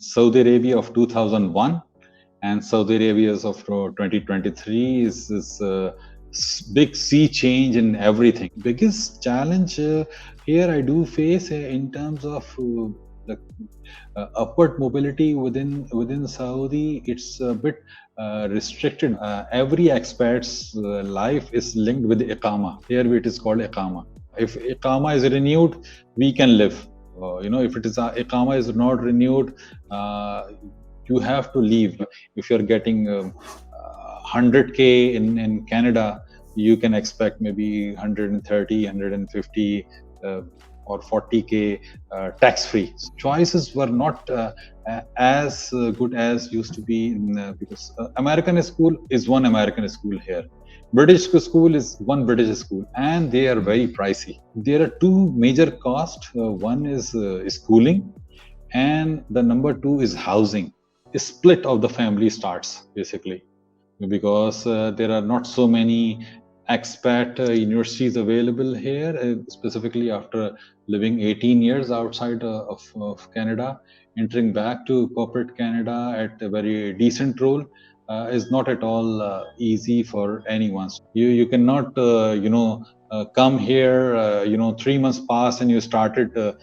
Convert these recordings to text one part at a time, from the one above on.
Saudi Arabia of 2001 and Saudi Arabia of 2023 is this big sea change in everything. Biggest challenge here I do face in terms of the upward mobility within Saudi. It's a bit restricted. Every expert's life is linked with iqama. Here it is called iqama. If iqama is renewed, we can live. If it is iqama is not renewed, you have to leave. If you're getting 100K in Canada, you can expect maybe 130, 150 or 40K tax-free. Choices were not as good as used to be because American school is one American school here. British school is one British school, and they are very pricey. There are two major costs. One is schooling, and the number two is housing. A split of the family starts basically because there are not so many expat universities available here, specifically after living 18 years outside of Canada. Entering back to corporate Canada at a very decent role is not at all easy for anyone. You cannot come here 3 months pass and you started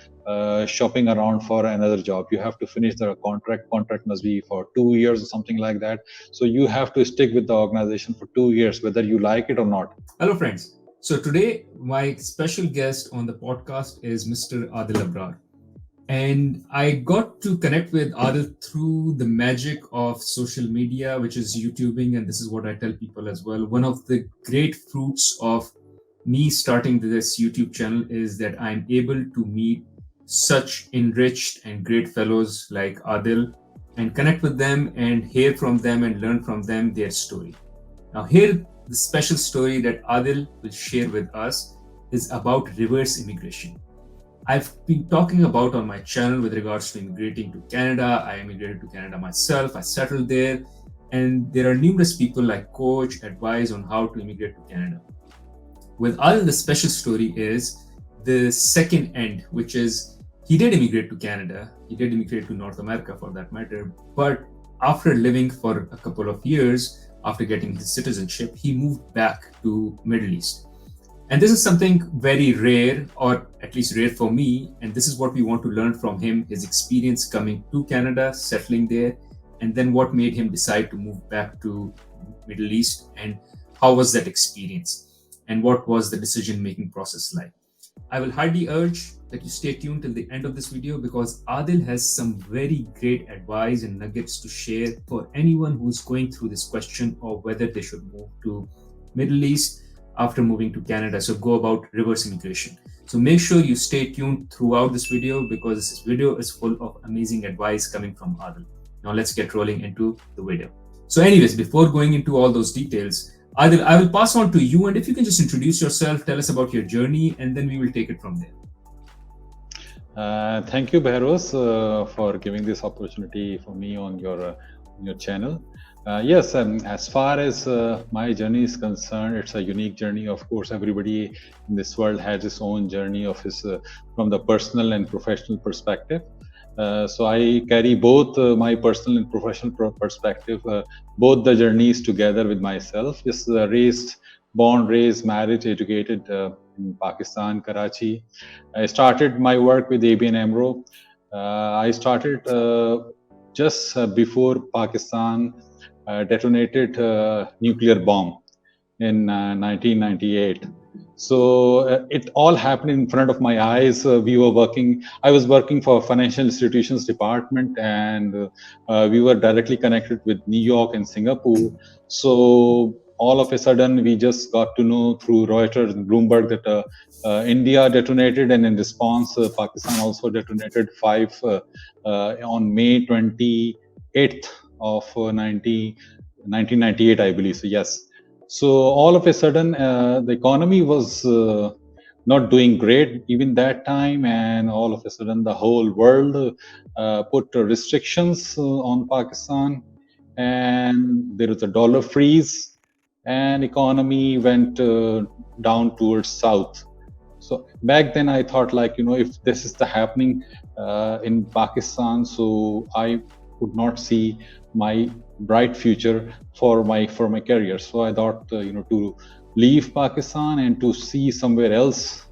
shopping around for another job. You have to finish the contract must be for 2 years or something like that. So you have to stick with the organization for 2 years whether you like it or not. Hello friends. So today my special guest on the podcast is Mr. Adil Abrar. And I got to connect with Adil through the magic of social media, which is YouTubing. And this is what I tell people as well. One of the great fruits of me starting this YouTube channel is that I'm able to meet such enriched and great fellows like Adil and connect with them and hear from them and learn from them their story. Now, here, the special story that Adil will share with us is about reverse immigration. I've been talking about on my channel with regards to immigrating to Canada. I immigrated to Canada myself. I settled there. And there are numerous people I coach, advise on how to immigrate to Canada. With Adil, the special story is the second end, which is he did immigrate to Canada. He did immigrate to North America for that matter. But after living for a couple of years, after getting his citizenship, he moved back to Middle East. And this is something very rare, or at least rare for me. And this is what we want to learn from him, his experience coming to Canada, settling there, and then what made him decide to move back to Middle East, and how was that experience, and what was the decision-making process like. I will highly urge that you stay tuned till the end of this video because Adil has some very great advice and nuggets to share for anyone who's going through this question of whether they should move to Middle East after moving to Canada. So go about reverse immigration. So make sure you stay tuned throughout this video because this video is full of amazing advice coming from Adil. Now let's get rolling into the video. So anyways, before going into all those details, Adil, I will pass on to you, and if you can just introduce yourself, tell us about your journey, and then we will take it from there. Thank you, Behrouz, for giving this opportunity for me on your channel. Yes, as far as my journey is concerned, it's a unique journey. Of course, everybody in this world has his own journey of his from the personal and professional perspective. So I carry both my personal and professional perspective, both the journeys together with myself. Just born, raised, married, educated in Pakistan, Karachi. I started my work with ABN AMRO. I started just before Pakistan detonated nuclear bomb in 1998. So it all happened in front of my eyes. I was working for financial institutions department, and we were directly connected with New York and Singapore. So all of a sudden, we just got to know through Reuters and Bloomberg that India detonated, and in response, Pakistan also detonated 5 on May 28th of 1998, I believe. So yes. So all of a sudden, the economy was not doing great even that time, and all of a sudden, the whole world put restrictions on Pakistan, and there was a dollar freeze, and economy went down towards south. So back then I thought, like, if this is the happening in Pakistan, so I could not see my bright future for my career. So I thought, to leave Pakistan and to see somewhere else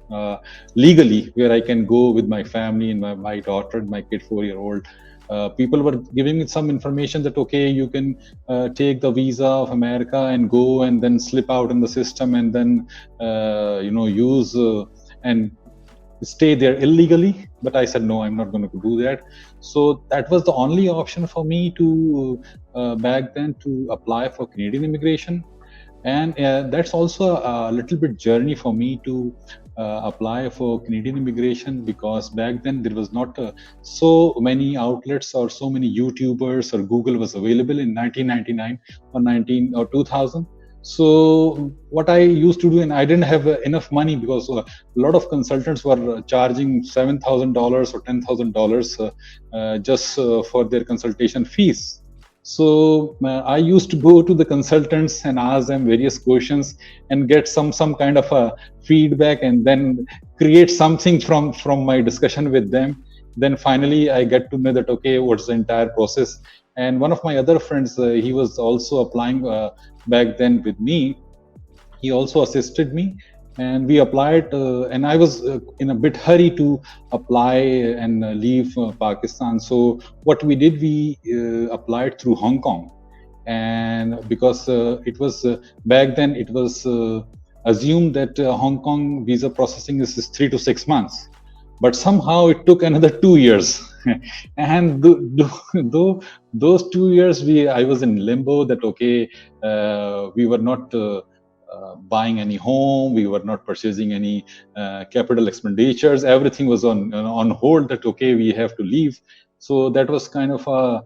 legally, where I can go with my family and my daughter and my kid, 4-year-old. People were giving me some information that, okay, you can take the visa of America and go and then slip out in the system and then use and stay there illegally. But I said, no, I'm not going to do that. So that was the only option for me to back then, to apply for Canadian immigration. And that's also a little bit journey for me to apply for Canadian immigration, because back then there was not so many outlets or so many YouTubers or Google was available in 1999 or 2000. So what I used to do, and I didn't have enough money, because a lot of consultants were charging $7,000 or $10,000 just for their consultation fees. So I used to go to the consultants and ask them various questions and get some kind of a feedback, and then create something from my discussion with them. Then finally I get to know that, okay, what's the entire process. And one of my other friends, he was also applying back then with me. He also assisted me, and we applied. And I was in a bit hurry to apply and leave Pakistan. So what we did, we applied through Hong Kong. And because it was back then, it was assumed that Hong Kong visa processing is 3 to 6 months, but somehow it took another 2 years. And though those 2 years, I was in limbo, that, okay, we were not buying any home, we were not purchasing any capital expenditures. Everything was on hold, that, okay, we have to leave. So that was kind of a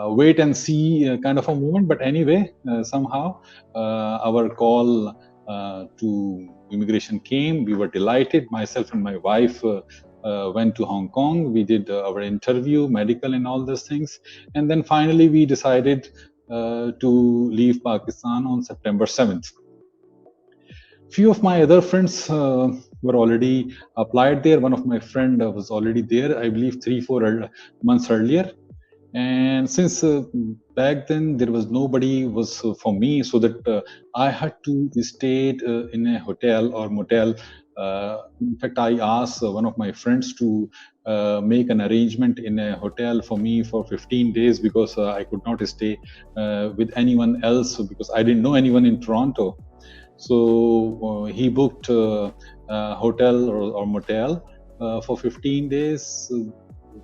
wait and see kind of a moment. But anyway, somehow our call to immigration came. We were delighted. Myself and my wife went to Hong Kong. We did our interview, medical, and all those things. And then finally we decided to leave Pakistan on September 7th. Few of my other friends were already applied there. One of my friend was already there, I believe 3-4 months earlier. And since back then there was nobody was for me, so that I had to stay in a hotel or motel. In fact, I asked one of my friends to make an arrangement in a hotel for me for 15 days, because I could not stay with anyone else, because I didn't know anyone in Toronto. So he booked a hotel or motel for 15 days.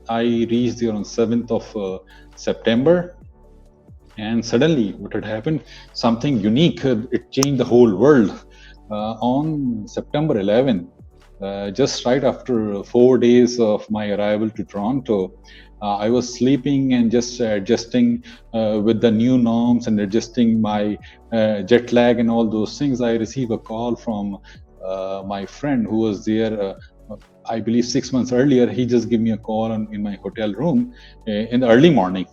I reached there on 7th of September, and suddenly what had happened, something unique. It changed the whole world. On September 11th, just right after 4 days of my arrival to Toronto, I was sleeping and just adjusting with the new norms and adjusting my jet lag and all those things. I received a call from my friend who was there. I believe 6 months earlier. He just gave me a call in my hotel room in the early morning.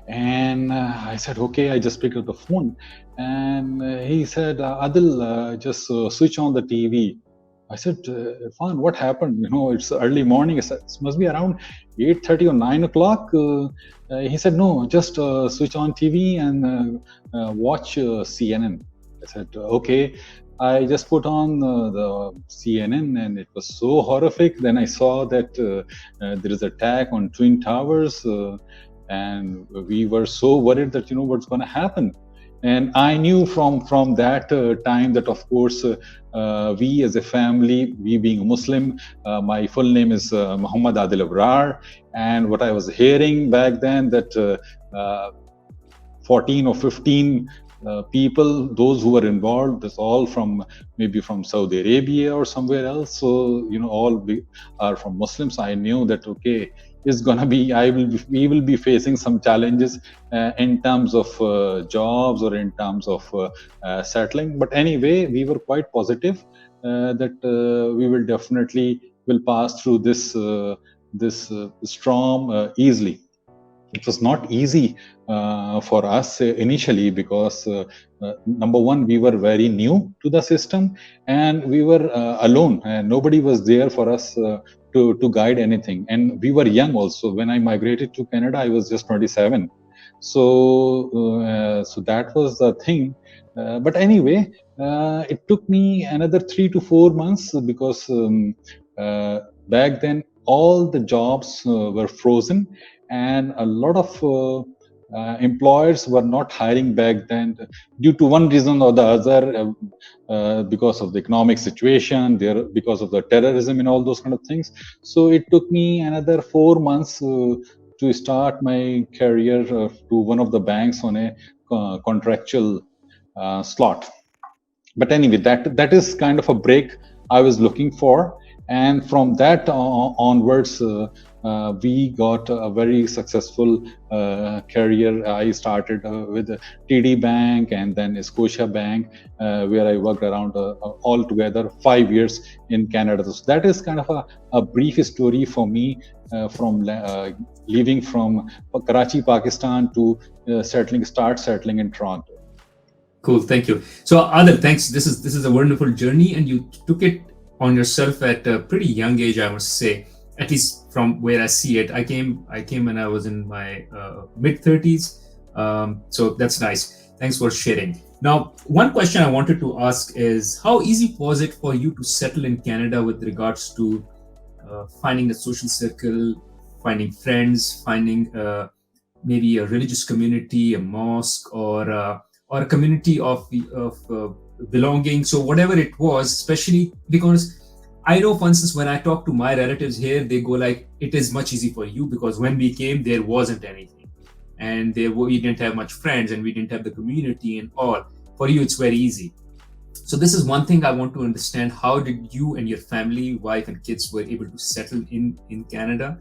And I said, okay. I just picked up the phone, and he said, Adil, just switch on the TV. I said, Irfan, what happened? It's early morning. It must be around 8:30 or 9 o'clock. He said, no, just switch on TV and watch CNN. I said, okay. I just put on the CNN, and it was so horrific. Then I saw that there is an attack on Twin Towers, and we were so worried that, what's going to happen. And I knew from that time that, of course, we as a family, we being a Muslim, my full name is Muhammad Adil Abrar. And what I was hearing back then, that 14 or 15 people, those who were involved, that's all maybe from Saudi Arabia or somewhere else. So, all are from Muslims. I knew that, okay, it's gonna be, we will be facing some challenges in terms of jobs or in terms of settling. But anyway, we were quite positive that we will definitely pass through this storm easily. it was not easy for us initially, because number one, we were very new to the system, and we were alone, and nobody was there for us to guide anything. And we were young also. When I migrated to Canada, I was just 27. So that was the thing. But anyway, it took me another 3 to 4 months, because back then all the jobs were frozen, and a lot of employers were not hiring back then, due to one reason or the other, because of the economic situation there, because of the terrorism and all those kind of things. So it took me another 4 months to start my career to one of the banks on a contractual slot. But anyway, that is kind of a break I was looking for, and from that onwards, we got a very successful career. I started with TD Bank and then Scotia Bank, where I worked around altogether 5 years in Canada. So that is kind of a brief story for me, from leaving from Karachi, Pakistan, to start settling in Toronto. Cool, thank you. So Adil, thanks. This is a wonderful journey, and you took it on yourself at a pretty young age, I must say. At least from where I see it, I came when I was in my mid-30s. So that's nice. Thanks for sharing. Now, one question I wanted to ask is, how easy was it for you to settle in Canada with regards to finding a social circle, finding friends, finding maybe a religious community, a mosque, or a community of belonging? So whatever it was, especially because I know, for instance, when I talk to my relatives here, they go like, it is much easy for you because when we came, there wasn't anything, and we didn't have much friends, and we didn't have the community and all. For you, it's very easy. So this is one thing I want to understand. How did you and your family, wife and kids, were able to settle in Canada?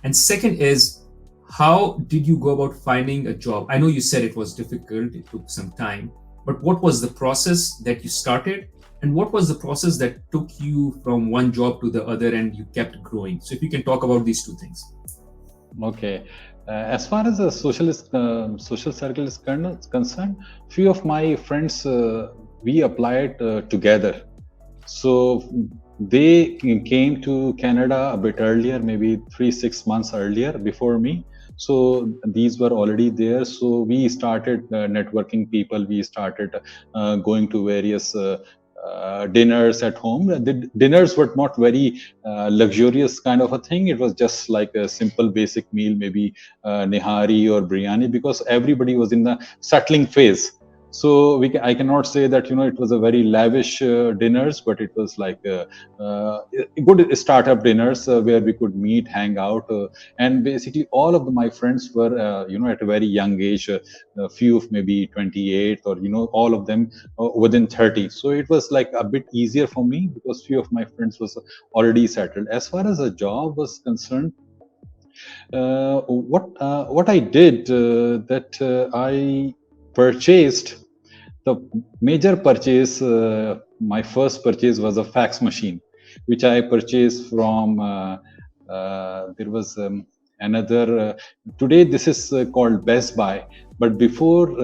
And second is, how did you go about finding a job? I know you said it was difficult, it took some time, but what was the process that you started? And what was the process that took you from one job to the other and you kept growing? So if you can talk about these two things. Okay. As far as the social circle is concerned, few of my friends, we applied together. So they came to Canada a bit earlier, maybe 3-6 months earlier before me. So these were already there. So we started networking people. We started going to various dinners at home. The dinners were not very luxurious kind of a thing. It was just like a simple basic meal, maybe nihari or biryani, because everybody was in the settling phase. So I cannot say that it was a very lavish dinners, but it was like good startup dinners where we could meet, hang out, and basically all of my friends were at a very young age, a few of maybe 28, or all of them within 30. So it was like a bit easier for me because few of my friends was already settled. As far as a job was concerned, what I did, that I purchased the major purchase. My first purchase was a fax machine, which I purchased from there was another today this is called Best Buy, but before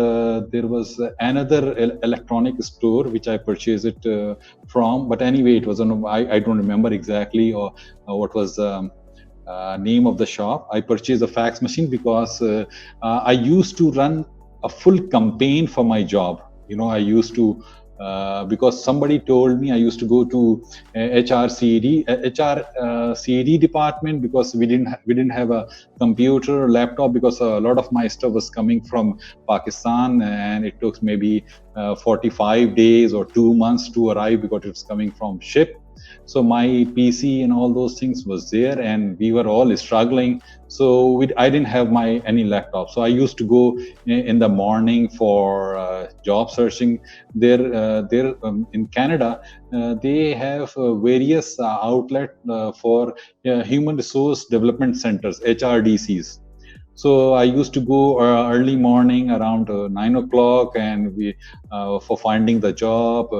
there was another electronic store which I purchased it from. But anyway, it was I don't remember exactly or what was name of the shop. I purchased a fax machine because I used to run a full campaign for my job. I used to because somebody told me I used to go to HRCD department, because we didn't have a computer or laptop, because a lot of my stuff was coming from Pakistan, and it took maybe 45 days or 2 months to arrive because it was coming from ship. So my PC and all those things was there, and we were all struggling. So I didn't have any laptop. So I used to go in the morning for job searching. There in Canada, they have various outlet for human resource development centers, HRDCs. So I used to go early morning around 9 o'clock, and for finding the job,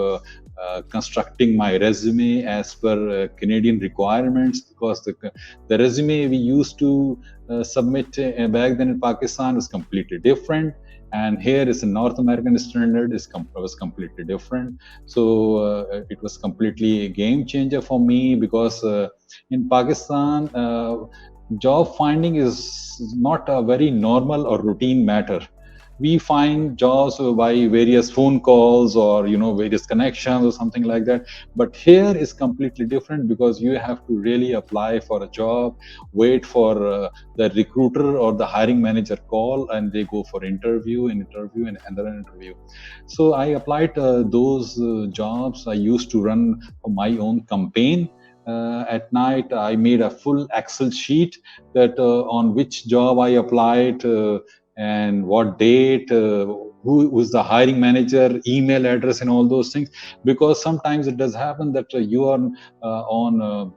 constructing my resume as per Canadian requirements, because the resume we used to submit back then in Pakistan was completely different, and here is a North American standard was completely different. So it was completely a game changer for me, because in Pakistan, job finding is not a very normal or routine matter. We find jobs by various phone calls or various connections or something like that. But here is completely different, because you have to really apply for a job, wait for the recruiter or the hiring manager call, and they go for interview and another interview. So I applied those jobs. I used to run my own campaign. At night, I made a full Excel sheet that on which job I applied, and what date, who was the hiring manager, email address, and all those things. Because sometimes it does happen that you are on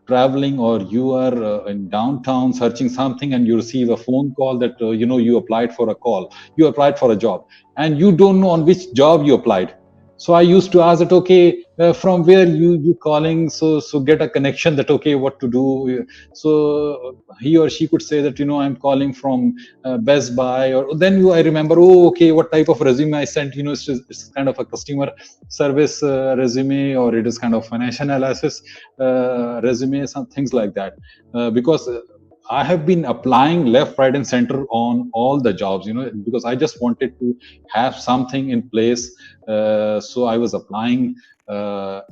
traveling, or you are in downtown searching something, and you receive a phone call that you applied for a job, and you don't know on which job you applied. So I used to ask that, okay, from where you calling, so get a connection that, okay, what to do. So he or she could say that, I'm calling from Best Buy, or then I remember, oh, okay, what type of resume I sent. It's kind of a customer service resume, or it is kind of financial analysis resume, some things like that. Because I have been applying left, right, and center on all the jobs, because I just wanted to have something in place. So I was applying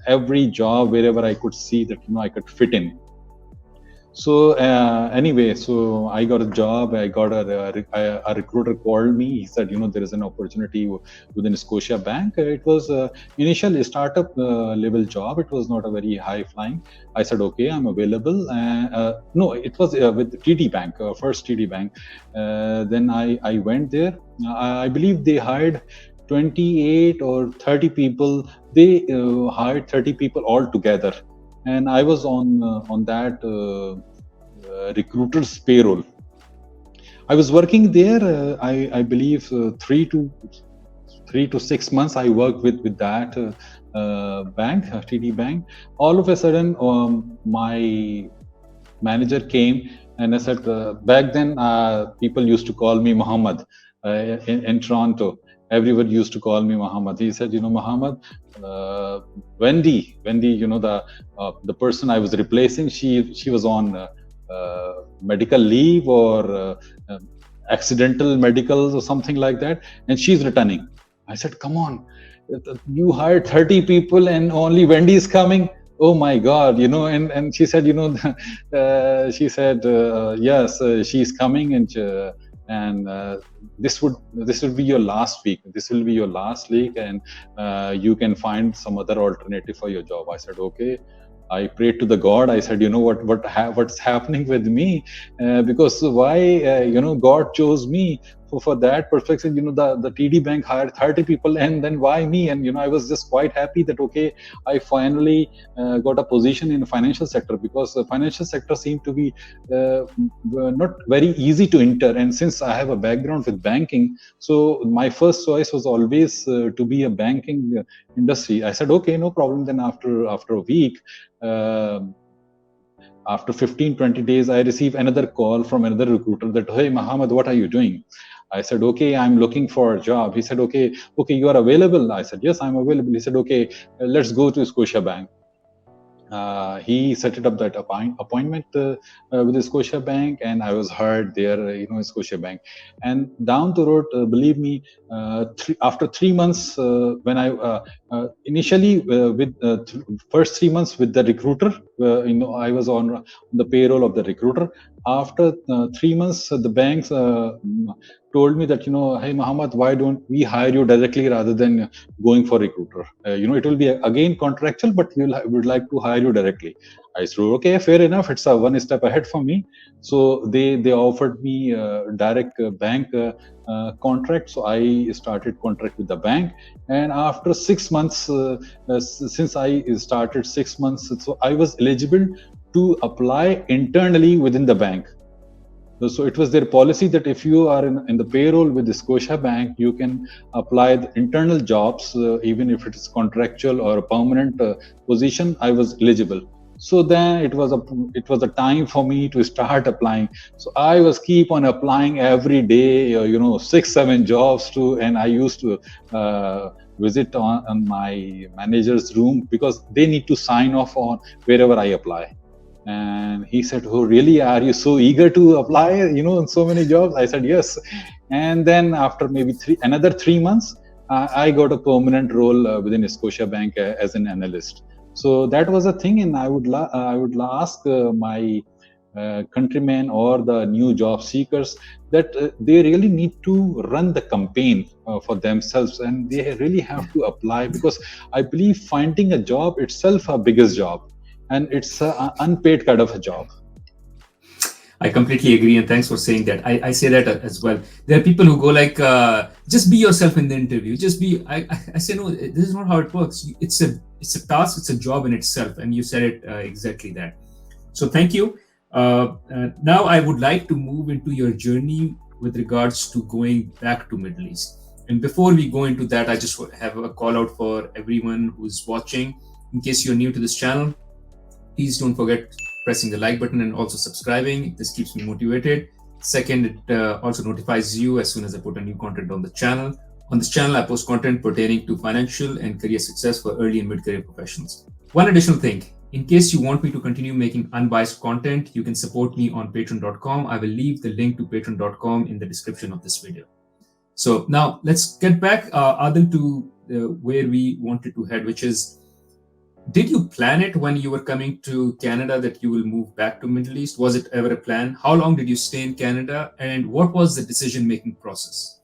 every job wherever I could see that I could fit in. So anyway, so I got a job. I got a recruiter called me. He said, there is an opportunity within Scotia Bank. It was initial startup level job. It was not a very high flying. I said, okay, I'm available. No, it was with TD Bank, first TD Bank. Then I went there. I believe they hired 28 or 30 people. They hired 30 people altogether. And I was on that recruiter's payroll. I was working there. I believe 3 to 6 months. I worked with that bank, TD Bank. All of a sudden, my manager came, and I said, back then people used to call me Muhammad in Toronto. Everyone used to call me Muhammad. He said, Muhammad, Wendy, the person I was replacing, she was on medical leave, or accidental medicals or something like that, and she's returning. I said, come on, you hired 30 people and only Wendy is coming. Oh my God, and she said, she said, yes, she's coming, and this would be your last week. This will be your last week, and you can find some other alternative for your job. I said, okay. I prayed to the God. I said, what's happening with me? Because why, God chose me for that perspective. The TD Bank hired 30 people, and then why me? And I was just quite happy that, okay, I finally got a position in the financial sector, because the financial sector seemed to be not very easy to enter. And since I have a background with banking, so my first choice was always to be a banking industry. I said, okay, no problem. Then after a week, after 15-20 days, I received another call from another recruiter that, hey, Muhammad, what are you doing? I said, okay, I'm looking for a job. He said, okay, you are available? I said, yes, I'm available. He said, okay, let's go to Scotia Bank. He set it up that appointment with the Scotia Bank, and I was hired there, in Scotia Bank. And down the road, believe me, after 3 months, when I initially with first 3 months with the recruiter, I was on the payroll of the recruiter. After 3 months, the banks told me that, hey, Muhammad, why don't we hire you directly rather than going for recruiter? It will be again contractual, but we would like to hire you directly. I said, okay, fair enough. It's a one step ahead for me. So they offered me direct bank contract. So I started contract with the bank. And after 6 months, since I started 6 months, so I was eligible to apply internally within the bank. So it was their policy that if you are in the payroll with the Scotia Bank, you can apply the internal jobs, even if it is contractual or a permanent position. I was eligible. So then it was a time for me to start applying. So I was keep on applying every day, 6 7 jobs to, and I used to visit on my manager's room because they need to sign off on wherever I apply. And he said, "Oh, really? Are you so eager to apply? In so many jobs?" I said, "Yes." And then after maybe another 3 months, I got a permanent role within Scotia Bank as an analyst. So that was a thing, and I would ask my countrymen or the new job seekers that they really need to run the campaign for themselves, and they really have to apply, because I believe finding a job itself a biggest job, and it's an unpaid kind of a job. I completely agree, and thanks for saying that. I say that as well. There are people who go like, just be yourself in the interview. Just be. I say no. This is not how it works. It's a task. It's a job in itself, and you said it exactly that. So thank you. Now I would like to move into your journey with regards to going back to Middle East. And before we go into that, I just have a call out for everyone who's watching. In case you're new to this channel, please don't forget pressing the like button and also subscribing. This keeps me motivated. Second, it also notifies you as soon as I put a new content on the channel. On this channel, I post content pertaining to financial and career success for early and mid-career professionals. One additional thing, in case you want me to continue making unbiased content, you can support me on patreon.com. I will leave the link to patreon.com in the description of this video. So now let's get back, Adil, to where we wanted to head, which is, did you plan it when you were coming to Canada that you will move back to Middle East? Was it ever a plan? How long did you stay in Canada, and what was the decision-making process?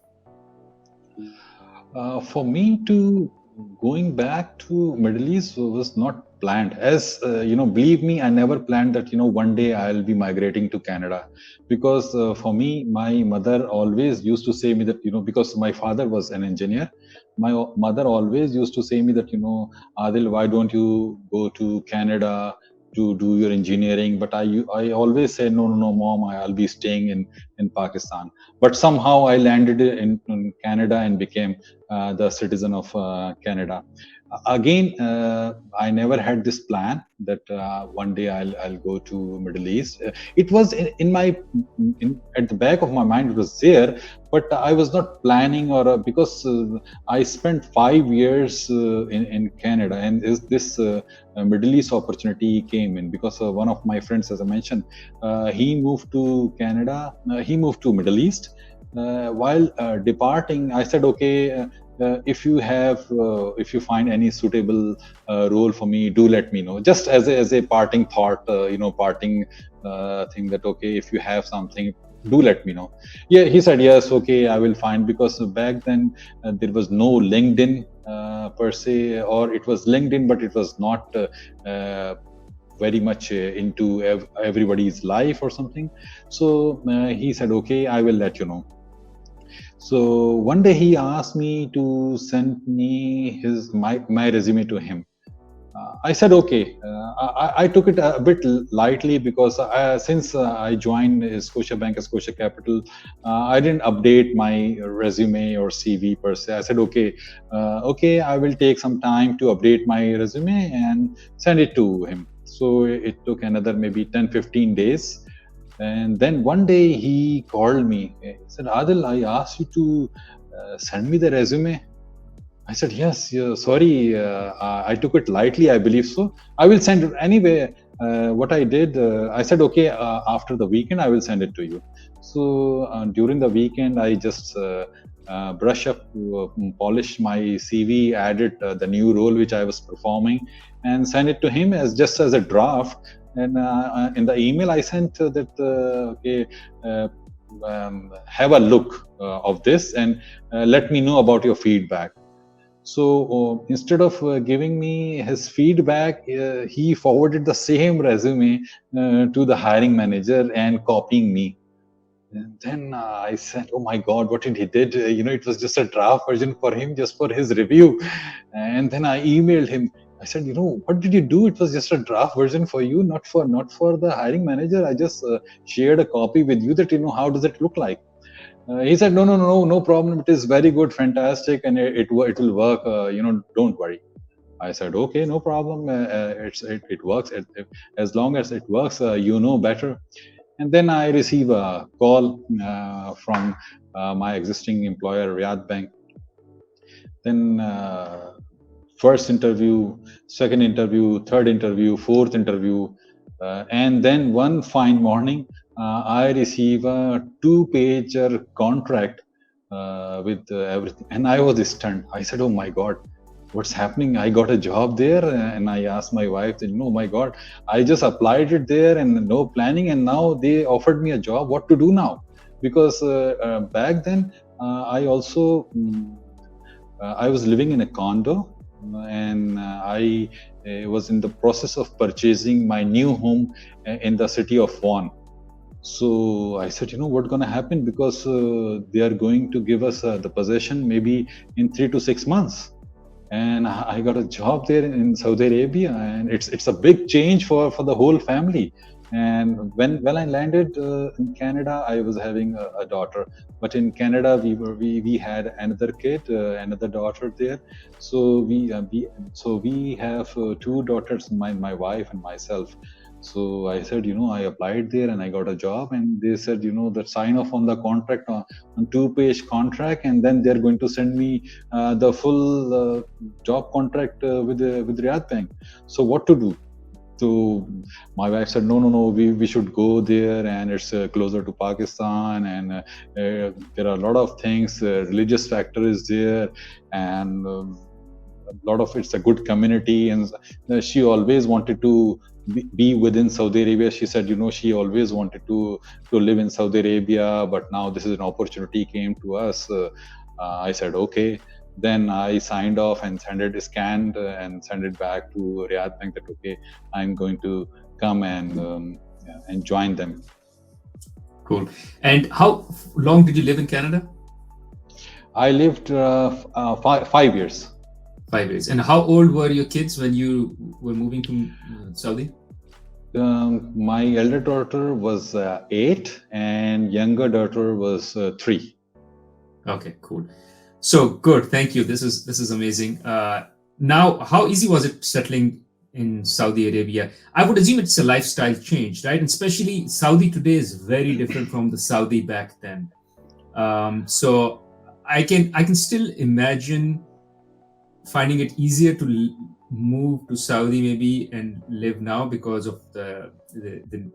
For me to going back to Middle East was not planned. As believe me, I never planned that one day I'll be migrating to Canada, because for me, my mother always used to say me that because my father was an engineer, my mother always used to say me that Adil, why don't you go to Canada to do your engineering? But I always say, no, no, no, mom, I'll be staying in Pakistan. But somehow I landed in Canada and became the citizen of Canada. Again, I never had this plan that one day I'll go to Middle East. It was in my at the back of my mind. It was there, but I was not planning, or because I spent 5 years in Canada, and this Middle East opportunity came in because one of my friends, as I mentioned, he moved to Canada. He moved to Middle East. While departing, I said, okay, if you find any suitable role for me, do let me know. Just as a parting thought, parting thing, that okay, if you have something, do let me know. Yeah, he said yes, okay, I will find, because back then there was no LinkedIn per se, or it was LinkedIn, but it was not very much into everybody's life or something. So he said, okay, I will let you know. So one day he asked me to send me my resume to him. I said okay. I took it a bit lightly, because since I joined Scotiabank, Scotia Capital, I didn't update my resume or CV per se. I said okay, okay, I will take some time to update my resume and send it to him. So it took another maybe 10-15 days. And then one day he called me. He said, Adil, I asked you to send me the resume. I said, yes, yeah, sorry, I took it lightly, I believe so. I will send it anyway. What I did, I said, okay, after the weekend, I will send it to you. So during the weekend, I just brush up, polish my CV, added the new role which I was performing, and send it to him as just as a draft. And in the email, I sent that, okay, have a look of this, and let me know about your feedback. So instead of giving me his feedback, he forwarded the same resume to the hiring manager and copying me. And then I said, "Oh my God, what did he did? It was just a draft version for him, just for his review." And then I emailed him. I said, "What did you do? It was just a draft version for you, not for the hiring manager. I just shared a copy with you that how does it look like." He said, "No, no, no, no problem. It is very good, fantastic, and it will work. Don't worry." I said, okay, no problem. It works. As long as it works, you know better. And then I receive a call from my existing employer, Riyadh Bank. Then first interview, second interview, third interview, fourth interview, and then one fine morning, I receive a two-pager contract with everything, and I was stunned. I said, "Oh my God, what's happening? I got a job there," and I asked my wife, "Oh my God, I just applied it there and no planning, and now they offered me a job. What to do now?" Because back then, I also I was living in a condo, and I was in the process of purchasing my new home in the city of Vaughan. So I said, what's going to happen, because they are going to give us the possession maybe in 3 to 6 months. And I got a job there in Saudi Arabia, and it's a big change for the whole family. And when I landed in Canada, I was having a daughter, but in Canada we had another kid, another daughter there. So we have two daughters, my wife and myself. So I said, I applied there and I got a job, and they said, that sign off on the contract on two-page contract, and then they're going to send me the full job contract with Riyadh Bank. So what to do? So my wife said, no, we should go there, and it's closer to Pakistan, and there are a lot of things. Religious factor is there, and a lot of it's a good community, and she always wanted to be within Saudi Arabia. She said, she always wanted to live in Saudi Arabia, but now this is an opportunity came to us. I said, okay. Then I signed off and scanned and sent it back to Riyadh Bank that, okay, I'm going to come and join them. Cool. And how long did you live in Canada? I lived 5 years. 5 years. And how old were your kids when you were moving to Saudi? My elder daughter was 8 and younger daughter was 3. Okay, cool. So good, thank you. This is amazing. Now, how easy was it settling in Saudi Arabia? I would assume it's a lifestyle change, right? And especially Saudi today is very different from the Saudi back then. So I can still imagine finding it easier to move to Saudi maybe and live now because of the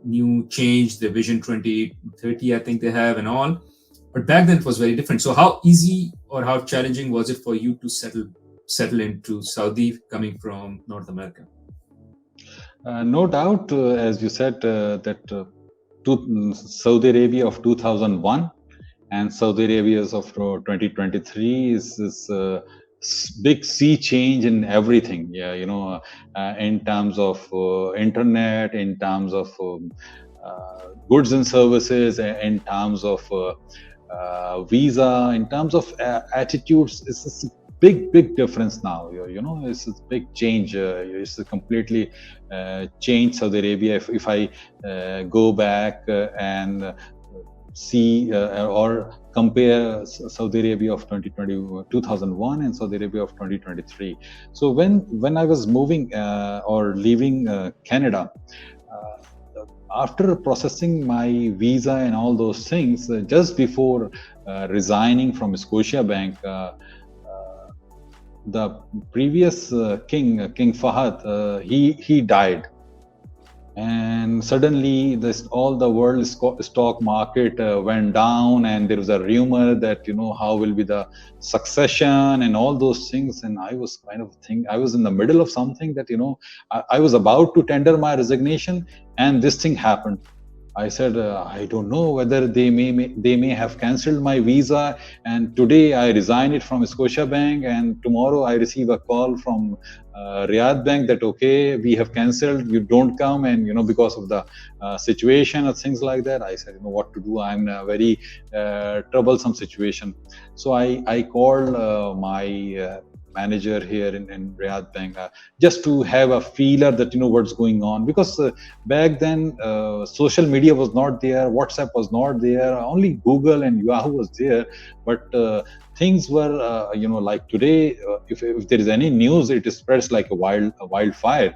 new change, the Vision 2030, I think they have, and all. But back then it was very different. So how easy or how challenging was it for you to settle into Saudi coming from North America? No doubt, as you said, that Saudi Arabia of 2001 and Saudi Arabia of 2023 is big sea change in everything. Yeah, in terms of internet, in terms of goods and services, in terms of visa, in terms of attitudes. It's a big difference now. It's a big change. It's a completely changed Saudi Arabia. If I go back and see or compare Saudi Arabia of 2001 and Saudi Arabia of 2023. So when I was moving or leaving Canada, after processing my visa and all those things, just before resigning from Scotiabank, the previous king Fahad, he died. And suddenly all the world stock market went down, and there was a rumor that how will be the succession and all those things. And I was I was in the middle of something that I was about to tender my resignation, and this thing happened. I said, I don't know whether they may have cancelled my visa, and today I resign it from Scotiabank, and tomorrow I receive a call from Riyadh Bank that, okay, we have cancelled, you don't come, and because of the situation or things like that. I said, what to do? I'm in a very troublesome situation. So I called my manager here in Riyadh Bank, just to have a feeler that what's going on. Because back then social media was not there, WhatsApp was not there, only Google and Yahoo was there. But things were like today. If there is any news, it spreads like a wildfire.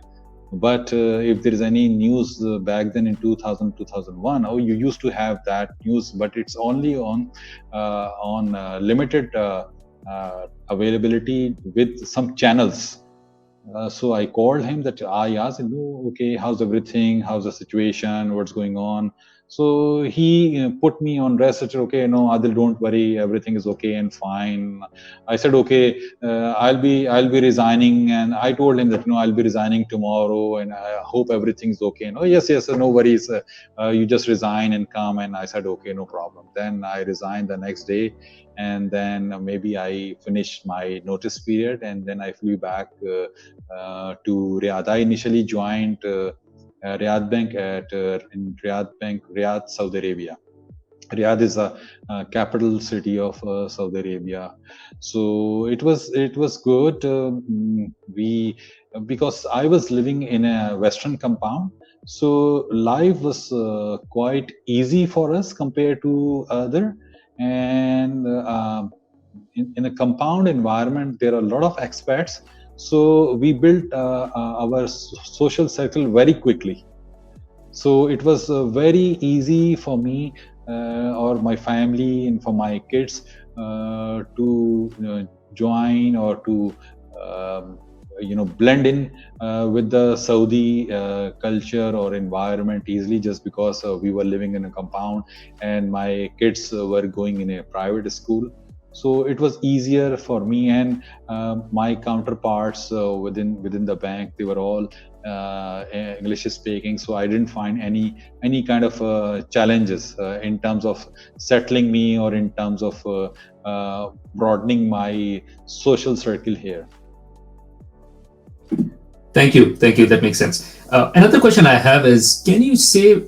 But if there is any news back then in 2000, 2001, oh, you used to have that news, but it's only on limited availability with some channels. So I called him, that I asked him, "Oh, okay, how's everything? How's the situation? What's going on?" So he put me on rest. Said, "Okay, no, Adil, don't worry, everything is okay and fine." I said, "Okay, I'll be resigning," and I told him that I'll be resigning tomorrow, and I hope everything's okay. And, "Oh, yes, yes, no worries. You just resign and come." And I said, "Okay, no problem." Then I resigned the next day, and then maybe I finished my notice period, and then I flew back to Riyadh. I initially joined Riyadh Bank in Riyadh, Saudi Arabia. Riyadh is a capital city of Saudi Arabia, so it was good. We Because I was living in a Western compound, so life was quite easy for us compared to other. And in a compound environment, there are a lot of expats, so we built our social circle very quickly. So it was very easy for me or my family and for my kids to join or to blend in with the Saudi culture or environment easily, just because we were living in a compound and my kids were going in a private school. So it was easier for me, and my counterparts within the bank, they were all English speaking, so I didn't find any kind of challenges in terms of settling me or in terms of broadening my social circle here. Thank you. That makes sense. Another question I have is, can you say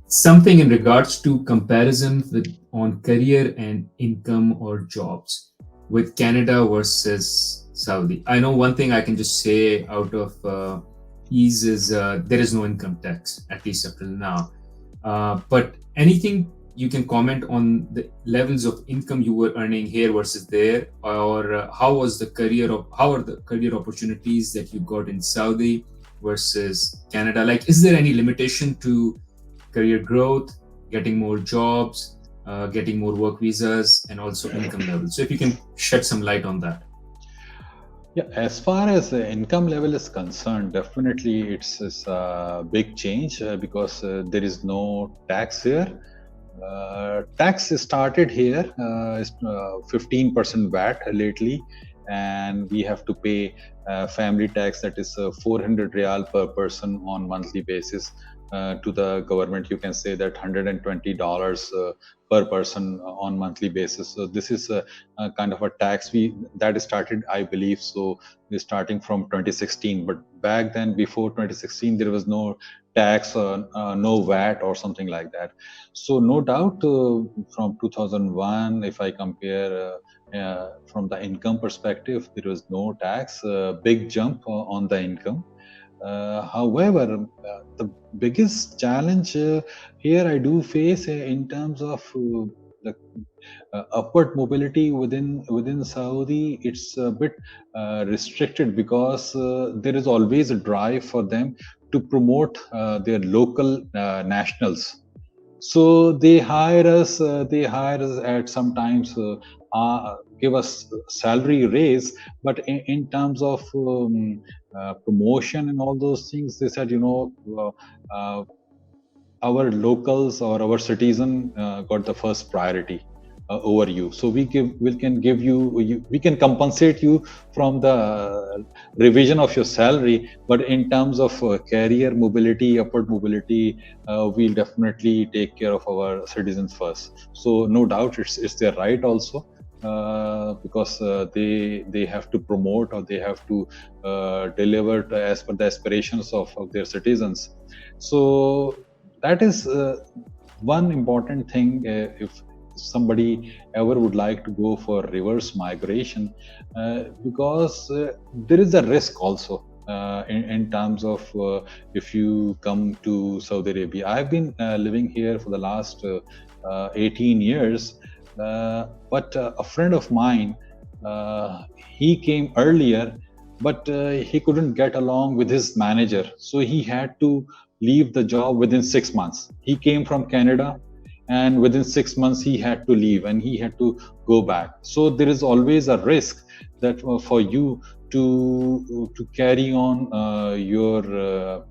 something in regards to comparison on career and income or jobs with Canada versus Saudi? I know one thing I can just say out of ease is there is no income tax, at least up till now. But anything you can comment on the levels of income you were earning here versus there, or how are the career opportunities that you got in Saudi versus Canada? Like, is there any limitation to career growth, getting more jobs, getting more work visas, and also income levels? So if you can shed some light on that. Yeah, as far as the income level is concerned, definitely it's a big change because there is no tax here. Tax started here, is 15% VAT lately, and we have to pay family tax, that is 400 riyal per person on monthly basis to the government. You can say that $120 per person on monthly basis. So this is a kind of a tax that started, I believe, so we're starting from 2016. But back then, before 2016, there was no tax or no VAT or something like that. So no doubt, from 2001, if I compare from the income perspective, there was no tax, big jump on the income. However, the biggest challenge here I do face in terms of the upward mobility within Saudi, it's a bit restricted, because there is always a drive for them to promote their local nationals. So they hire us. At sometimes give us salary raise, but in terms of promotion and all those things, they said, our locals or our citizen got the first priority over you. So we can compensate you from the revision of your salary, but in terms of career mobility, upward mobility, we'll definitely take care of our citizens first. So no doubt, it's their right also. Because they have to promote, or they have to deliver as per the aspirations of their citizens. So that is one important thing. If somebody ever would like to go for reverse migration, because there is a risk also in terms of if you come to Saudi Arabia. I've been living here for the last 18 years, but a friend of mine, he came earlier, but he couldn't get along with his manager, so he had to leave the job within 6 months. He came from Canada, and within 6 months he had to leave and he had to go back. So there is always a risk that for you to carry on your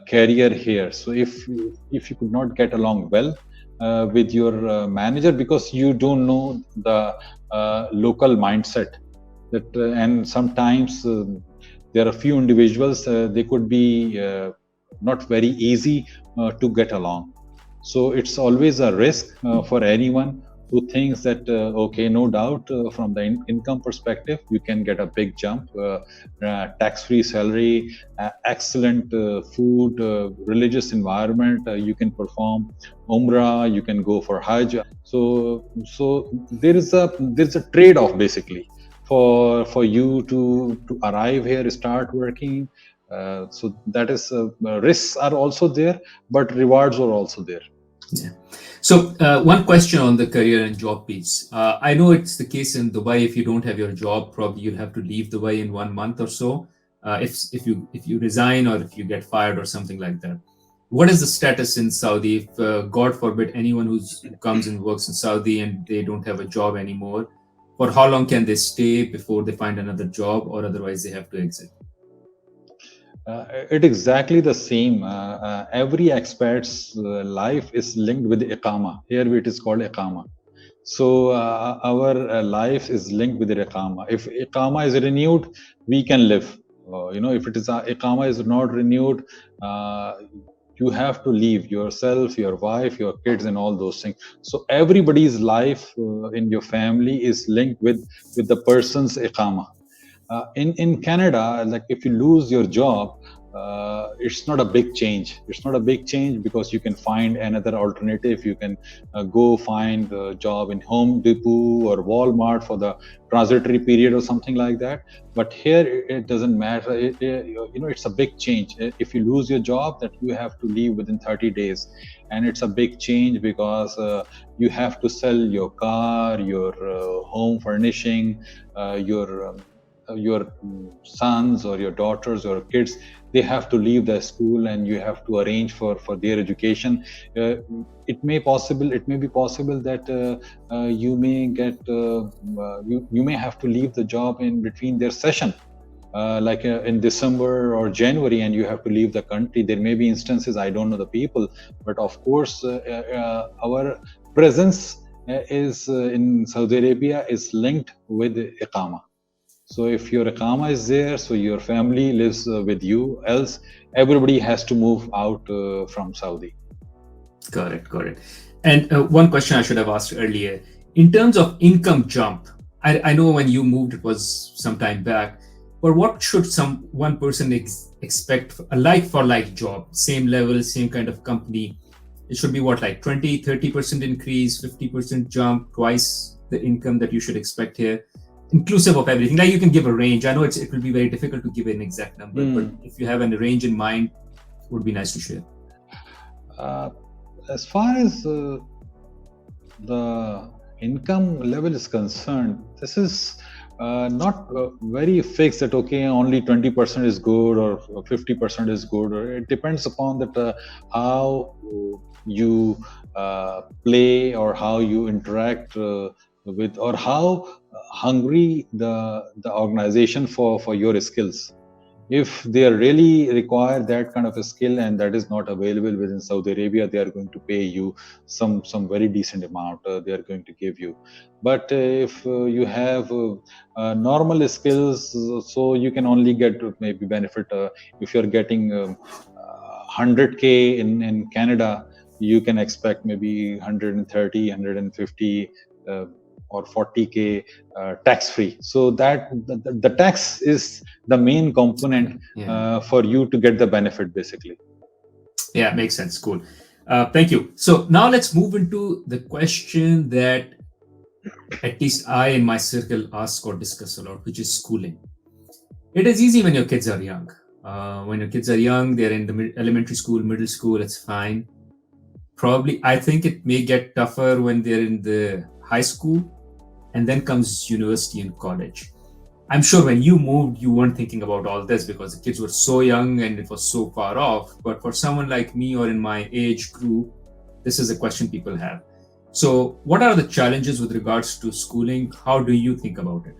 career here. So if you could not get along well with your manager, because you don't know the local mindset, that and sometimes there are few individuals, they could be not very easy to get along. So it's always a risk for anyone who thinks that okay, no doubt from the income perspective you can get a big jump, tax-free salary, excellent food, religious environment, you can perform umrah, you can go for hajj. So there's a trade-off basically for you to arrive here, start working. So that is risks are also there, but rewards are also there. Yeah. So one question on the career and job piece. I know it's the case in Dubai. If you don't have your job, probably you'll have to leave Dubai in 1 month or so. If you resign or if you get fired or something like that. What is the status in Saudi? If God forbid anyone who comes and works in Saudi and they don't have a job anymore, for how long can they stay before they find another job, or otherwise they have to exit? It exactly the same. Every expert's life is linked with iqama. Here it is called iqama. So our life is linked with the iqama. If iqama is renewed, we can live. If it is iqama is not renewed, you have to leave yourself, your wife, your kids, and all those things. So everybody's life in your family is linked with the person's iqama. In Canada, like if you lose your job, it's not a big change. It's not a big change because you can find another alternative. You can go find a job in Home Depot or Walmart for the transitory period or something like that. But here it doesn't matter. It's a big change. If you lose your job, that you have to leave within 30 days, and it's a big change because you have to sell your car, your home furnishing, your sons or your daughters or kids, they have to leave the school, and you have to arrange for their education. It may be possible that you may get you may have to leave the job in between their session, like in December or January, and you have to leave the country. There may be instances, I don't know the people, but of course our presence is in Saudi Arabia is linked with iqama. So if your iqama is there, so your family lives with you. Else, everybody has to move out from Saudi. Got it. And one question I should have asked earlier. In terms of income jump, I know when you moved, it was some time back, but what should one person expect a like-for-like job, same level, same kind of company? It should be what, like 20, 30% increase, 50% jump, twice the income that you should expect here, inclusive of everything. Like you can give a range. I know it will be very difficult to give an exact number, but if you have a range in mind, it would be nice to share. As far as the income level is concerned, this is not very fixed that okay, only 20% is good or 50% is good, or it depends upon that how you play or how you interact with, or how hungry the organization for your skills. If they really require that kind of a skill and that is not available within Saudi Arabia, they are going to pay you some very decent amount. They are going to give you. But if you have normal skills, so you can only get maybe benefit if you're getting 100K in Canada, you can expect maybe 130, 150 or 40K tax-free. So that the tax is the main component for you to get the benefit, basically. Yeah, makes sense. Cool. Thank you. So now let's move into the question that at least I in my circle ask or discuss a lot, which is schooling. It is easy when your kids are young. When your kids are young, they're in the elementary school, middle school, it's fine. Probably, I think it may get tougher when they're in the high school, and then comes university and college. I'm sure when you moved, you weren't thinking about all this because the kids were so young and it was so far off. But for someone like me or in my age group, this is a question people have. So, what are the challenges with regards to schooling? How do you think about it?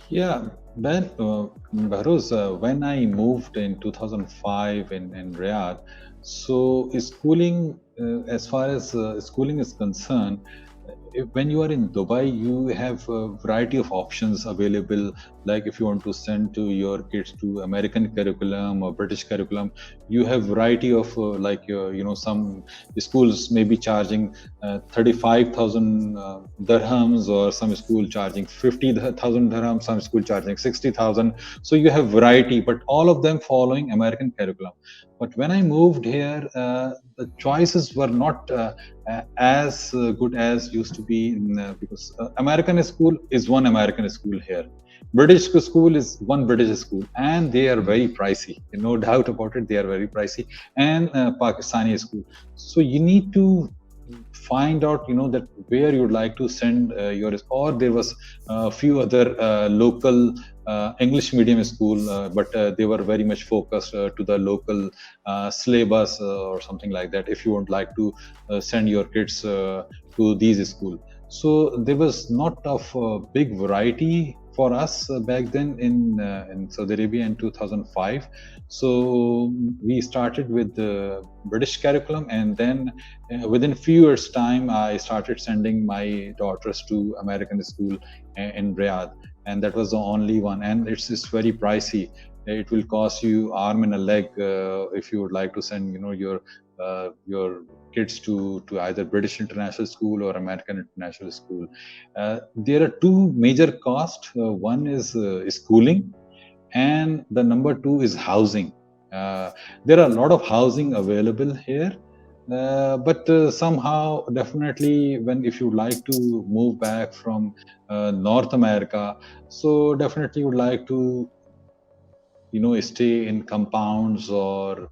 Yeah, Behrouz, when I moved in 2005 in Riyadh, so schooling, as far as schooling is concerned, when you are in Dubai, you have a variety of options available. Like if you want to send to your kids to American curriculum or British curriculum, you have variety of some schools may be charging 35,000 dirhams, or some school charging 50,000 dirhams, some school charging 60,000. So you have variety, but all of them following American curriculum. But when I moved here, the choices were not as good as used to be because American school is one American school here. British school is one British school, and they are very pricey. No doubt about it, they are very pricey. And Pakistani school. So you need to find out, that where you would like to send your. Or there was a few other local English medium school, but they were very much focused to the local syllabus or something like that. If you would like to send your kids to these schools, so there was not of big variety for us back then in Saudi Arabia in 2005. So we started with the British curriculum, and then within few years' time, I started sending my daughters to American school in Riyadh, and that was the only one. And it's very pricey. It will cost you arm and a leg if you would like to send, your kids to either British international school or American international school. There are two major costs. One is schooling, and the number two is housing. There are a lot of housing available here, but somehow, definitely, if you like to move back from North America, so definitely would like to stay in compounds or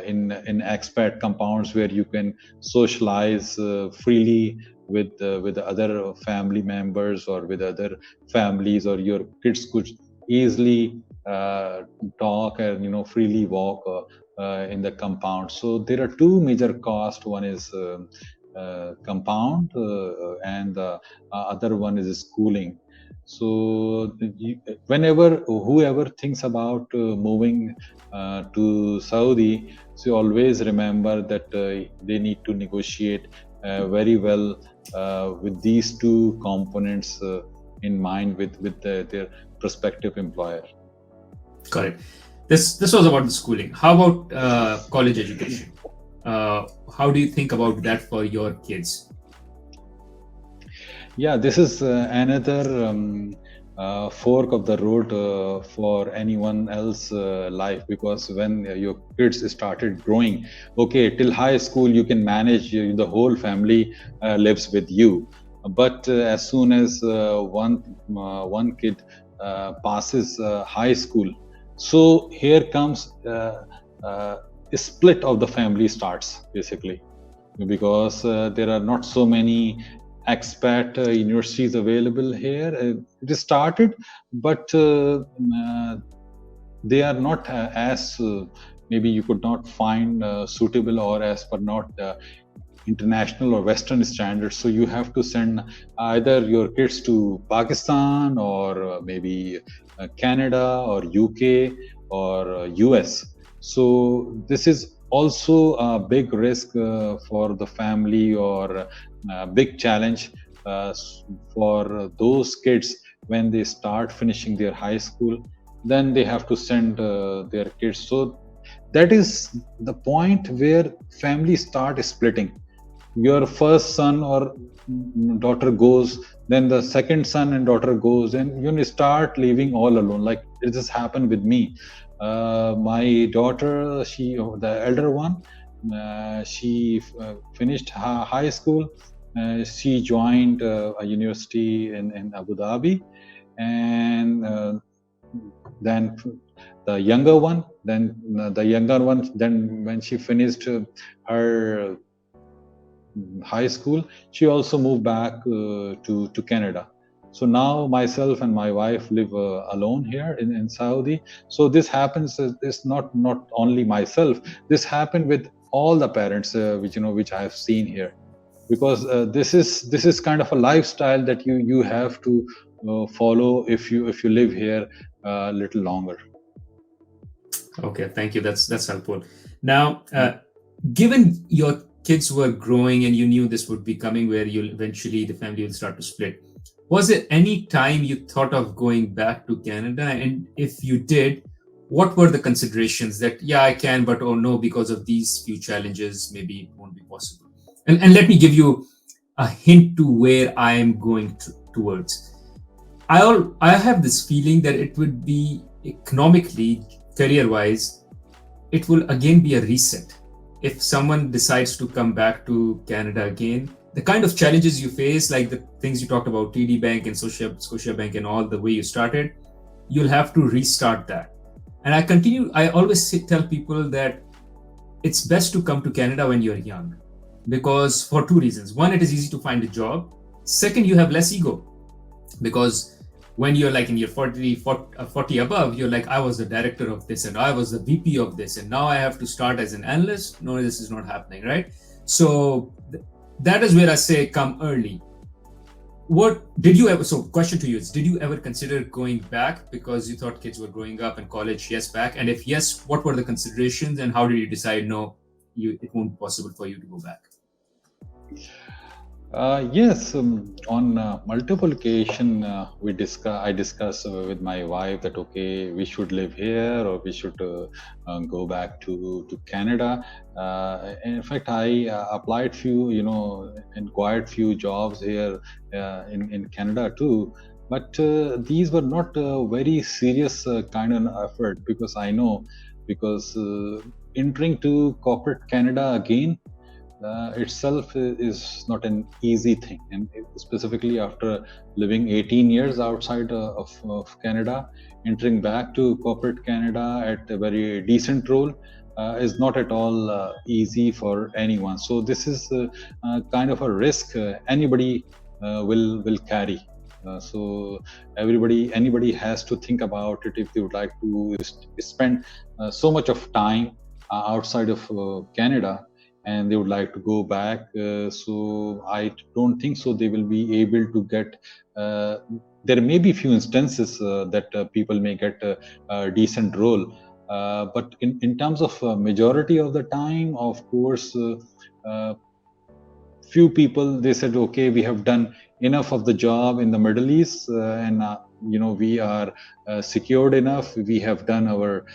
in expat compounds where you can socialize freely with other family members or with other families, or your kids could easily talk and freely walk in the compound. So there are two major costs. One is compound, and the other one is schooling. So whoever thinks about moving to Saudi, so always remember that they need to negotiate very well with these two components in mind with their prospective employer. Correct. This was about the schooling. How about college education? How do you think about that for your kids? Yeah, this is another fork of the road for anyone else life, because when your kids started growing, okay, till high school you can manage, the whole family lives with you. But as soon as one kid passes high school, so here comes a split of the family starts, basically, because there are not so many expat universities available here. It started, but they are not as maybe you could not find suitable, or as per not international or Western standards. So you have to send either your kids to Pakistan, or maybe Canada or UK or US. So this is also a big risk for the family, or a big challenge for those kids when they start finishing their high school. Then they have to send their kids. So that is the point where families start splitting. Your first son or daughter goes, then the second son and daughter goes, and you start living all alone. Like it just happened with me. My daughter, the elder one, she finished high school. She joined a university in Abu Dhabi, and then the younger one, then when she finished her high school, she also moved back to Canada. So now myself and my wife live alone here in Saudi. So this happens. It's not only myself. This happened with all the parents, which I have seen here, because this is kind of a lifestyle that you have to follow if you live here a little longer. Okay, thank you. That's helpful. Now, given your kids were growing and you knew this would be coming, where you'll eventually the family will start to split, was there any time you thought of going back to Canada? And if you did, what were the considerations that, yeah, I can, but oh no, because of these few challenges, maybe it won't be possible? And let me give you a hint to where I am going towards. I have this feeling that it would be economically, career wise, it will again be a reset. If someone decides to come back to Canada again, the kind of challenges you face, like the things you talked about, TD Bank and Scotia Bank and all the way you started, you'll have to restart that. And I always tell people that it's best to come to Canada when you're young, because for two reasons. One, it is easy to find a job. Second, you have less ego, because when you're like in your 40 above, you're like, I was the director of this and I was the VP of this, and now I have to start as an analyst. No, this is not happening, right? So that is where I say come early. What did you ever, so question to you is, did you ever consider going back because you thought kids were growing up in college? Yes, back. And if yes, what were the considerations and how did you decide, no, it won't be possible for you to go back? Yes, on multiple occasion I discuss with my wife that okay, we should live here or we should go back to Canada. In fact, I applied inquired few jobs here in Canada too. But these were not very serious kind of effort, because I know, because entering to corporate Canada again itself is not an easy thing, and specifically after living 18 years outside of Canada, entering back to corporate Canada at a very decent role is not at all easy for anyone. So this is kind of a risk anybody will carry. So anybody has to think about it if they would like to spend so much of time outside of Canada, and they would like to go back. So I don't think so they will be able to get. There may be few instances that people may get a decent role, but in terms of majority of the time, of course, few people, they said, okay, we have done enough of the job in the Middle East, and we are secured enough. We have done our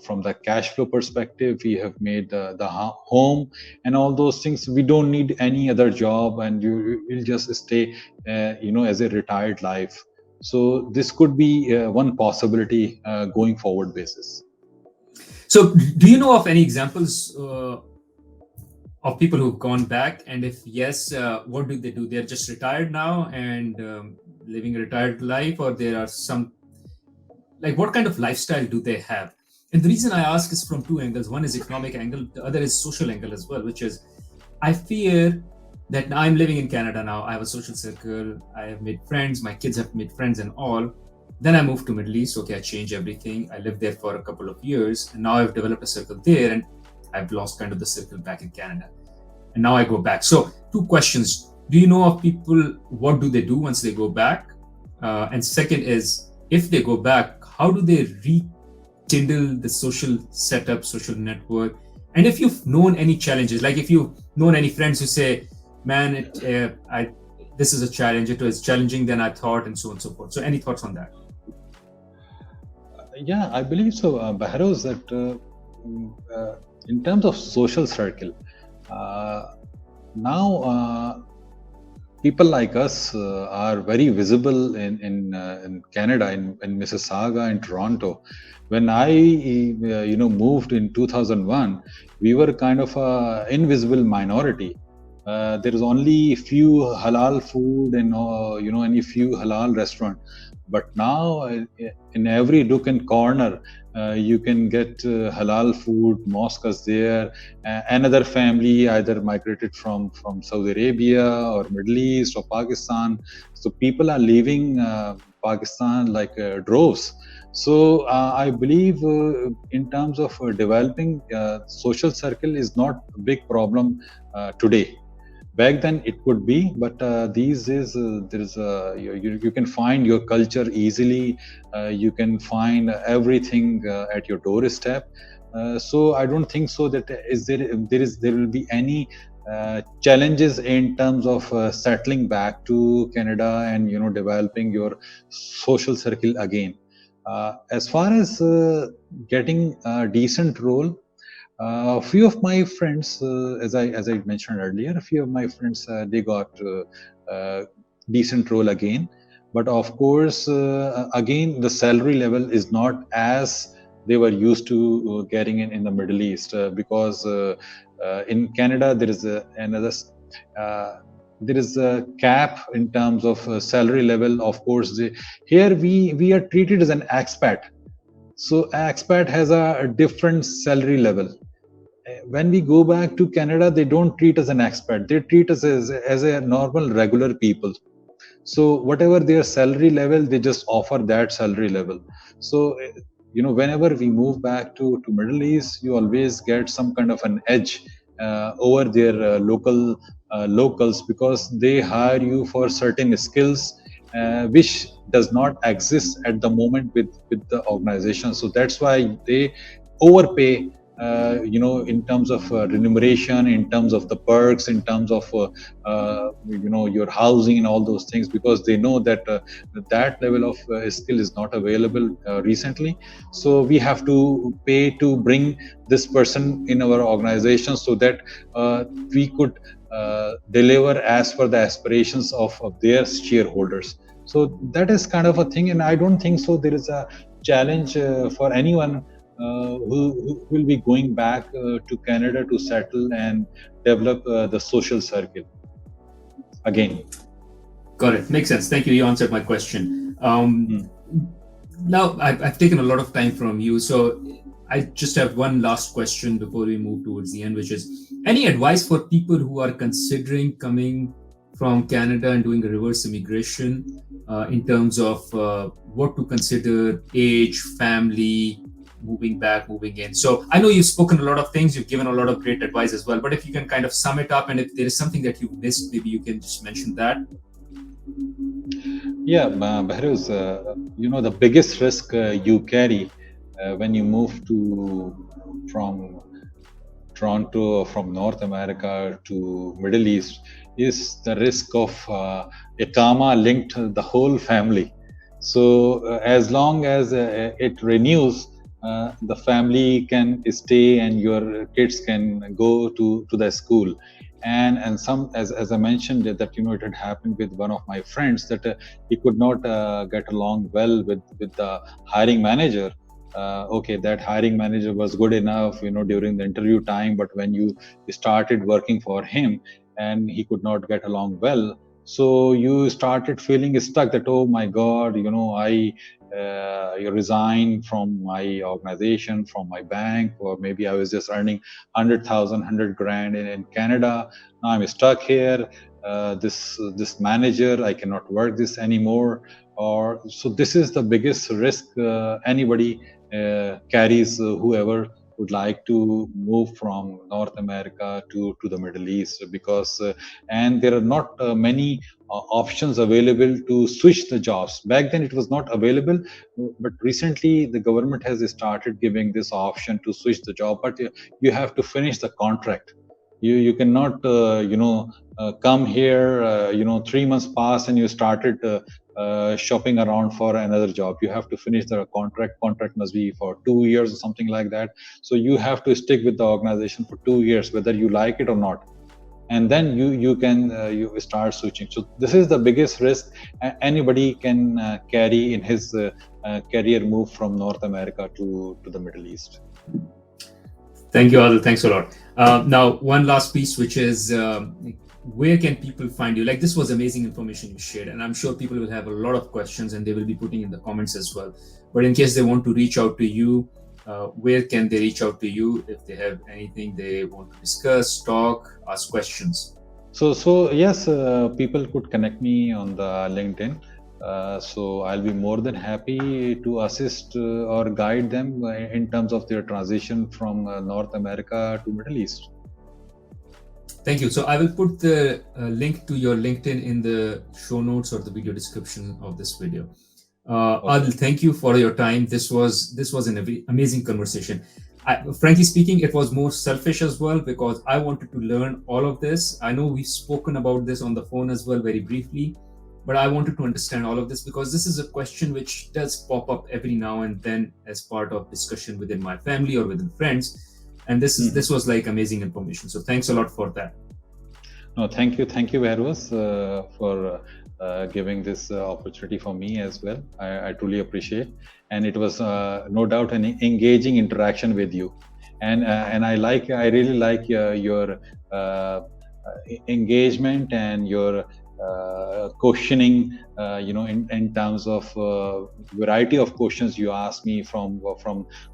from the cash flow perspective, we have made the home and all those things. We don't need any other job, and you will just stay as a retired life. So this could be one possibility going forward basis. So do you know of any examples of people who've gone back, and if yes, what do? They're just retired now and living a retired life, or there are some, like, what kind of lifestyle do they have? And the reason I ask is from two angles. One is economic angle, the other is social angle as well, which is, I fear that I'm living in Canada now. I have a social circle. I have made friends. My kids have made friends and all. Then I moved to Middle East. Okay, I changed everything. I lived there for a couple of years, and now I've developed a circle there, and I've lost kind of the circle back in Canada. And now I go back. So two questions. Do you know of people, what do they do once they go back? And second is, if they go back, how do they rekindle the social setup, social network? And if you've known any challenges, like if you've known any friends who say, man, this is a challenge, it was challenging than I thought, and so on and so forth. So any thoughts on that? Yeah, I believe so, Bahroz, that in terms of social circle, now people like us are very visible in Canada, in Mississauga, in Toronto. When I moved in 2001, we were kind of a invisible minority. There is only few halal food and any few halal restaurant. But now in every nook and corner, you can get halal food. Mosque is there. Another family either migrated from Saudi Arabia or Middle East or Pakistan. So people are leaving Pakistan like droves. So I believe in terms of developing social circle is not a big problem today. Back then it could be, but these days there is you can find your culture easily. You can find everything at your doorstep. So I don't think so that there will be any challenges in terms of settling back to Canada and developing your social circle again. As far as getting a decent role, a few of my friends, as I mentioned earlier, a few of my friends they got decent role again, but of course, again the salary level is not as they were used to getting in the Middle East because in Canada there is another. There is a cap in terms of salary level. Of course, here we are treated as an expat, so expat has a different salary level. When we go back to Canada, they don't treat us an expat. They treat us as a normal, regular people. So whatever their salary level, they just offer that salary level. So whenever we move back to Middle East, you always get some kind of an edge over their locals, because they hire you for certain skills which does not exist at the moment with the organization. So that's why they overpay in terms of remuneration, in terms of the perks, in terms of your housing and all those things, because they know that that level of skill is not available recently. So we have to pay to bring this person in our organization so that we could deliver as per the aspirations of their shareholders. So that is kind of a thing, and I don't think so there is a challenge for anyone who will be going back to Canada to settle and develop the social circle again. Got it. Makes sense. Thank you. You answered my question. Now, I've taken a lot of time from you, so I just have one last question before we move towards the end, which is any advice for people who are considering coming from Canada and doing a reverse immigration in terms of what to consider, age, family, moving back, moving in. So I know you've spoken a lot of things, you've given a lot of great advice as well, but if you can kind of sum it up, and if there is something that you missed, maybe you can just mention that. Yeah, Behruz, the biggest risk you carry when you move from Toronto or from North America to Middle East is the risk of Ikama linked the whole family. So as long as it renews, the family can stay and your kids can go to the school. And some, as I mentioned, that it had happened with one of my friends, that he could not get along well with the hiring manager. Okay, that hiring manager was good enough during the interview time, but when you started working for him and he could not get along well, so you started feeling stuck, that oh my god, I resigned from my organization, from my bank, or maybe I was just earning 100,000, 100 grand in Canada. Now I'm stuck here. This manager, I cannot work this anymore. Or so this is the biggest risk anybody carries, whoever would like to move from North America to the Middle East, because and there are not many options available to switch the jobs. Back then it was not available, but recently the government has started giving this option to switch the job, but you have to finish the contract. You cannot come here 3 months pass and you started shopping around for another job. You have to finish the contract must be for 2 years or something like that. So you have to stick with the organization for 2 years whether you like it or not. and then you can you start switching. So this is the biggest risk anybody can carry in his career move from North America to the Middle East. Thank you, Adil. Thanks a lot. Now, one last piece, which is where can people find you? Like, this was amazing information you shared, and I'm sure people will have a lot of questions and they will be putting in the comments as well. But in case they want to reach out to you, where can they reach out to you if they have anything they want to discuss, talk, ask questions? So yes, people could connect me on the LinkedIn. So I'll be more than happy to assist or guide them in terms of their transition from North America to Middle East. Thank you. So I will put the link to your LinkedIn in the show notes or the video description of this video. Adil, thank you for your time. This was an amazing conversation. Frankly speaking, it was more selfish as well because I wanted to learn all of this. I know we've spoken about this on the phone as well very briefly, but I wanted to understand all of this because this is a question which does pop up every now and then as part of discussion within my family or within friends. And this was like amazing information. So thanks a lot for that. No, thank you, Verwas, for giving this opportunity for me as well. I truly appreciate, and it was no doubt an engaging interaction with you, and I really like your engagement and your questioning, in terms of variety of questions you asked me from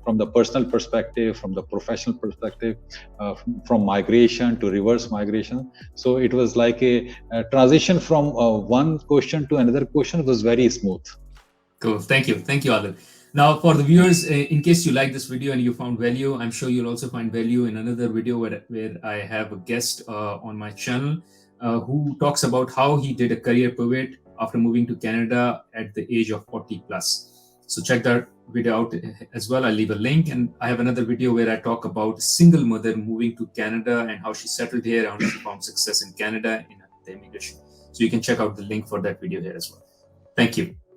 the personal perspective, from the professional perspective, from migration to reverse migration. So it was like a transition from one question to another question was very smooth. Cool. Thank you, Adil. Now, for the viewers, in case you like this video and you found value, I'm sure you'll also find value in another video where I have a guest on my channel who talks about how he did a career pivot after moving to Canada at the age of 40 plus. So check that video out as well. I'll leave a link. And I have another video where I talk about a single mother moving to Canada and how she settled here, how she found success in Canada in the immigration. So you can check out the link for that video here as well. Thank you.